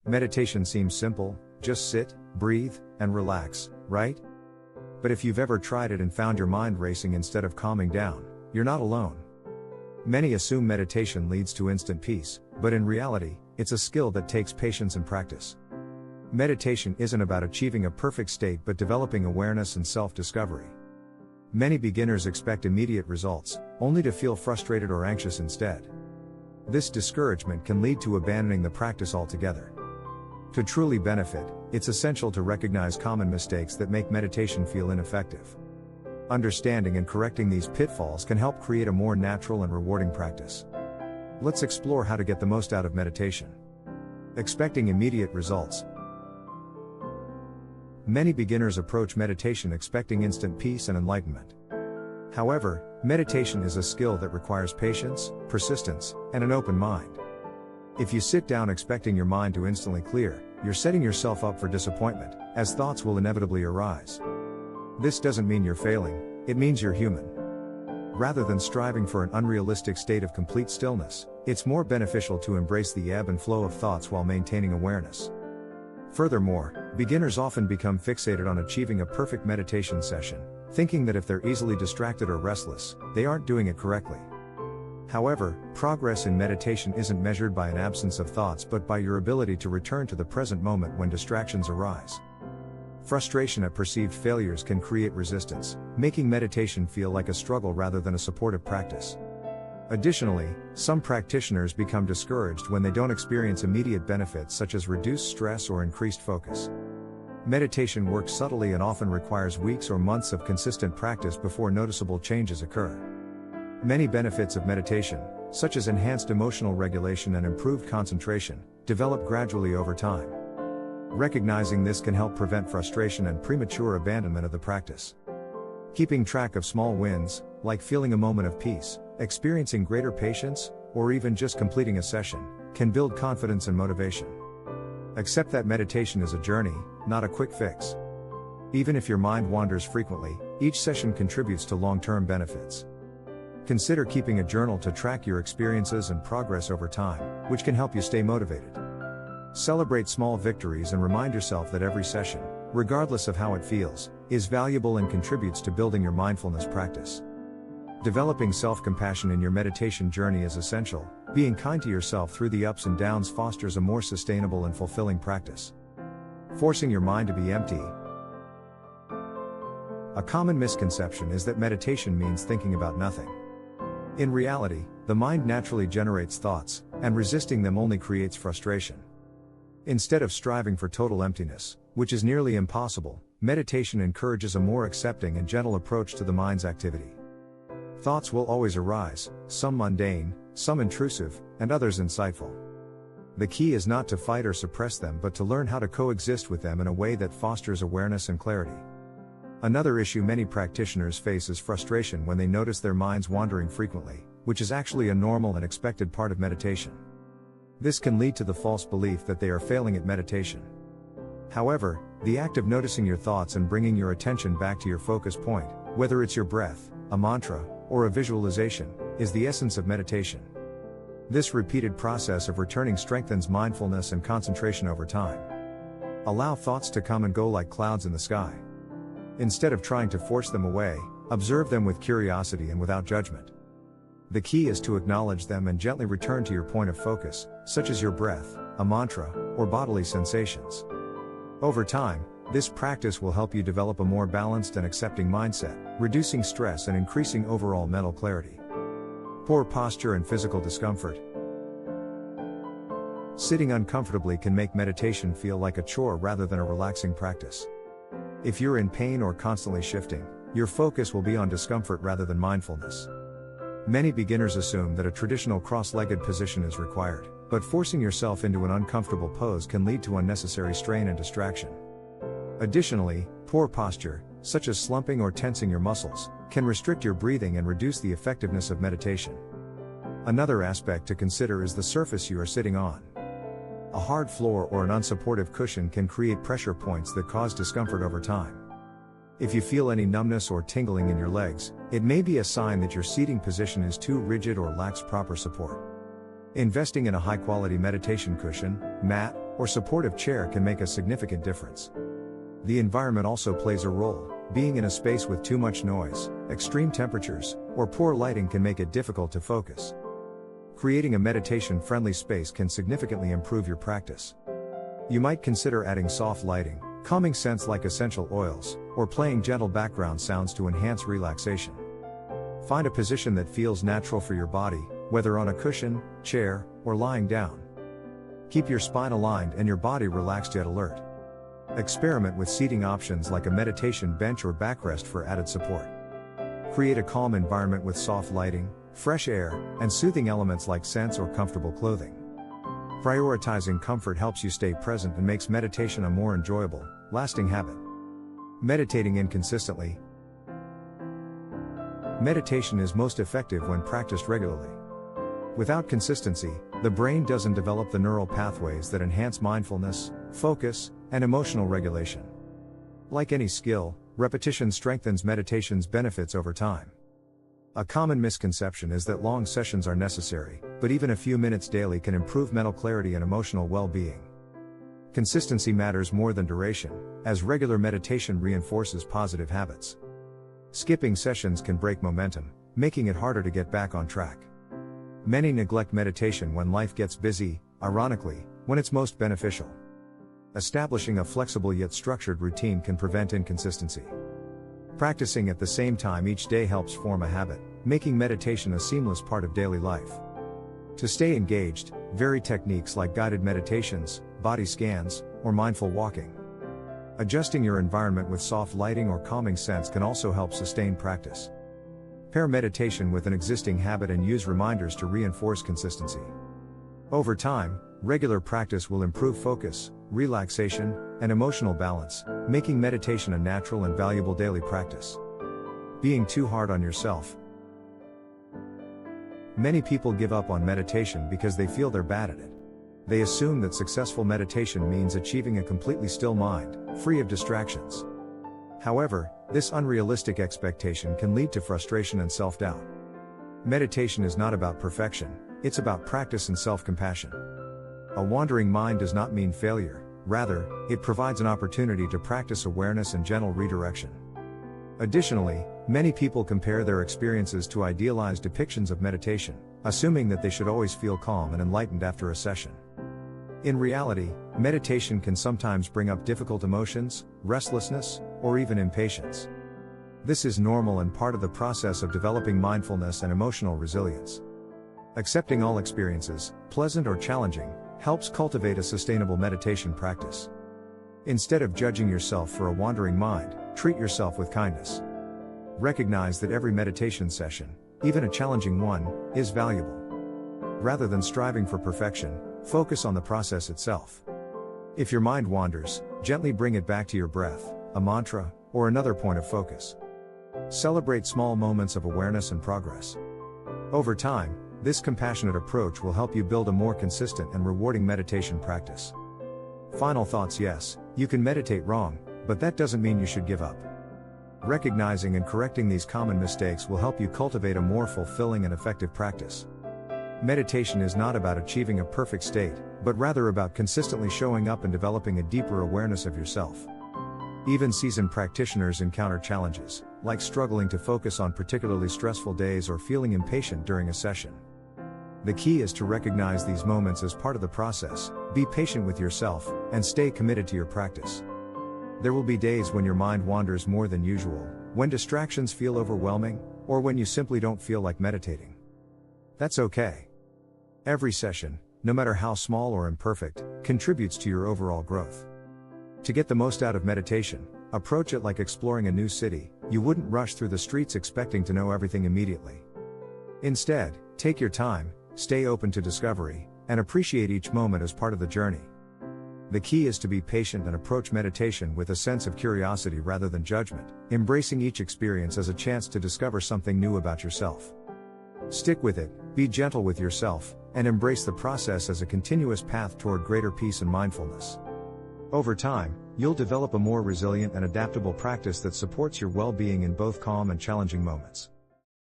Meditation seems simple, just sit, breathe, and relax, right? But if you've ever tried it and found your mind racing instead of calming down, you're not alone. Many assume meditation leads to instant peace, but in reality, it's a skill that takes patience and practice. Meditation isn't about achieving a perfect state but developing awareness and self-discovery. Many beginners expect immediate results, only to feel frustrated or anxious instead. This discouragement can lead to abandoning the practice altogether. To truly benefit, it's essential to recognize common mistakes that make meditation feel ineffective. Understanding and correcting these pitfalls can help create a more natural and rewarding practice. Let's explore how to get the most out of meditation. Expecting immediate results. Many beginners approach meditation expecting instant peace and enlightenment. However, meditation is a skill that requires patience, persistence, and an open mind. If you sit down expecting your mind to instantly clear, you're setting yourself up for disappointment, as thoughts will inevitably arise. This doesn't mean you're failing, it means you're human. Rather than striving for an unrealistic state of complete stillness, it's more beneficial to embrace the ebb and flow of thoughts while maintaining awareness. Furthermore, beginners often become fixated on achieving a perfect meditation session, thinking that if they're easily distracted or restless, they aren't doing it correctly. However, progress in meditation isn't measured by an absence of thoughts but by your ability to return to the present moment when distractions arise. Frustration at perceived failures can create resistance, making meditation feel like a struggle rather than a supportive practice. Additionally, some practitioners become discouraged when they don't experience immediate benefits such as reduced stress or increased focus. Meditation works subtly and often requires weeks or months of consistent practice before noticeable changes occur. Many benefits of meditation, such as enhanced emotional regulation and improved concentration, develop gradually over time. Recognizing this can help prevent frustration and premature abandonment of the practice. Keeping track of small wins, like feeling a moment of peace, experiencing greater patience, or even just completing a session, can build confidence and motivation. Accept that meditation is a journey, not a quick fix. Even if your mind wanders frequently, each session contributes to long-term benefits. Consider keeping a journal to track your experiences and progress over time, which can help you stay motivated. Celebrate small victories and remind yourself that every session, regardless of how it feels, is valuable and contributes to building your mindfulness practice. Developing self-compassion in your meditation journey is essential. Being kind to yourself through the ups and downs fosters a more sustainable and fulfilling practice. Forcing your mind to be empty. A common misconception is that meditation means thinking about nothing. In reality, the mind naturally generates thoughts, and resisting them only creates frustration. Instead of striving for total emptiness, which is nearly impossible, meditation encourages a more accepting and gentle approach to the mind's activity. Thoughts will always arise, some mundane, some intrusive, and others insightful. The key is not to fight or suppress them but to learn how to coexist with them in a way that fosters awareness and clarity. Another issue many practitioners face is frustration when they notice their minds wandering frequently, which is actually a normal and expected part of meditation. This can lead to the false belief that they are failing at meditation. However, the act of noticing your thoughts and bringing your attention back to your focus point, whether it's your breath, a mantra, or a visualization, is the essence of meditation. This repeated process of returning strengthens mindfulness and concentration over time. Allow thoughts to come and go like clouds in the sky. Instead of trying to force them away, observe them with curiosity and without judgment. The key is to acknowledge them and gently return to your point of focus, such as your breath, a mantra, or bodily sensations. Over time, this practice will help you develop a more balanced and accepting mindset, reducing stress and increasing overall mental clarity. Poor posture and physical discomfort. Sitting uncomfortably can make meditation feel like a chore rather than a relaxing practice. If you're in pain or constantly shifting, your focus will be on discomfort rather than mindfulness. Many beginners assume that a traditional cross-legged position is required, but forcing yourself into an uncomfortable pose can lead to unnecessary strain and distraction. Additionally, poor posture, such as slumping or tensing your muscles, can restrict your breathing and reduce the effectiveness of meditation. Another aspect to consider is the surface you are sitting on. A hard floor or an unsupportive cushion can create pressure points that cause discomfort over time. If you feel any numbness or tingling in your legs, it may be a sign that your seating position is too rigid or lacks proper support. Investing in a high-quality meditation cushion, mat, or supportive chair can make a significant difference. The environment also plays a role. Being in a space with too much noise, extreme temperatures, or poor lighting can make it difficult to focus. Creating a meditation-friendly space can significantly improve your practice. You might consider adding soft lighting, calming scents like essential oils, or playing gentle background sounds to enhance relaxation. Find a position that feels natural for your body, whether on a cushion, chair, or lying down. Keep your spine aligned and your body relaxed yet alert. Experiment with seating options like a meditation bench or backrest for added support. Create a calm environment with soft lighting, fresh air, and soothing elements like scents or comfortable clothing. Prioritizing comfort helps you stay present and makes meditation a more enjoyable, lasting habit. Meditating inconsistently. Meditation is most effective when practiced regularly. Without consistency, the brain doesn't develop the neural pathways that enhance mindfulness, focus, and emotional regulation. Like any skill, repetition strengthens meditation's benefits over time. A common misconception is that long sessions are necessary, but even a few minutes daily can improve mental clarity and emotional well-being. Consistency matters more than duration, as regular meditation reinforces positive habits. Skipping sessions can break momentum, making it harder to get back on track. Many neglect meditation when life gets busy, ironically, when it's most beneficial. Establishing a flexible yet structured routine can prevent inconsistency. Practicing at the same time each day helps form a habit, making meditation a seamless part of daily life. To stay engaged, vary techniques like guided meditations, body scans, or mindful walking. Adjusting your environment with soft lighting or calming scents can also help sustain practice. Pair meditation with an existing habit and use reminders to reinforce consistency. Over time, regular practice will improve focus, relaxation, and emotional balance, making meditation a natural and valuable daily practice. Being too hard on yourself. Many people give up on meditation because they feel they're bad at it. They assume that successful meditation means achieving a completely still mind, free of distractions. However, this unrealistic expectation can lead to frustration and self-doubt. Meditation is not about perfection, it's about practice and self-compassion. A wandering mind does not mean failure, rather, it provides an opportunity to practice awareness and gentle redirection. Additionally, many people compare their experiences to idealized depictions of meditation, assuming that they should always feel calm and enlightened after a session. In reality, meditation can sometimes bring up difficult emotions, restlessness, or even impatience. This is normal and part of the process of developing mindfulness and emotional resilience. Accepting all experiences, pleasant or challenging, helps cultivate a sustainable meditation practice. Instead of judging yourself for a wandering mind, treat yourself with kindness. Recognize that every meditation session, even a challenging one, is valuable. Rather than striving for perfection, focus on the process itself. If your mind wanders, gently bring it back to your breath, a mantra, or another point of focus. Celebrate small moments of awareness and progress. Over time, this compassionate approach will help you build a more consistent and rewarding meditation practice. Final thoughts. Yes, you can meditate wrong, but that doesn't mean you should give up. Recognizing and correcting these common mistakes will help you cultivate a more fulfilling and effective practice. Meditation is not about achieving a perfect state, but rather about consistently showing up and developing a deeper awareness of yourself. Even seasoned practitioners encounter challenges, like struggling to focus on particularly stressful days or feeling impatient during a session. The key is to recognize these moments as part of the process, be patient with yourself, and stay committed to your practice. There will be days when your mind wanders more than usual, when distractions feel overwhelming, or when you simply don't feel like meditating. That's okay. Every session, no matter how small or imperfect, contributes to your overall growth. To get the most out of meditation, approach it like exploring a new city. You wouldn't rush through the streets expecting to know everything immediately. Instead, take your time, stay open to discovery, and appreciate each moment as part of the journey. The key is to be patient and approach meditation with a sense of curiosity rather than judgment, embracing each experience as a chance to discover something new about yourself. Stick with it, be gentle with yourself, and embrace the process as a continuous path toward greater peace and mindfulness. Over time, you'll develop a more resilient and adaptable practice that supports your well-being in both calm and challenging moments.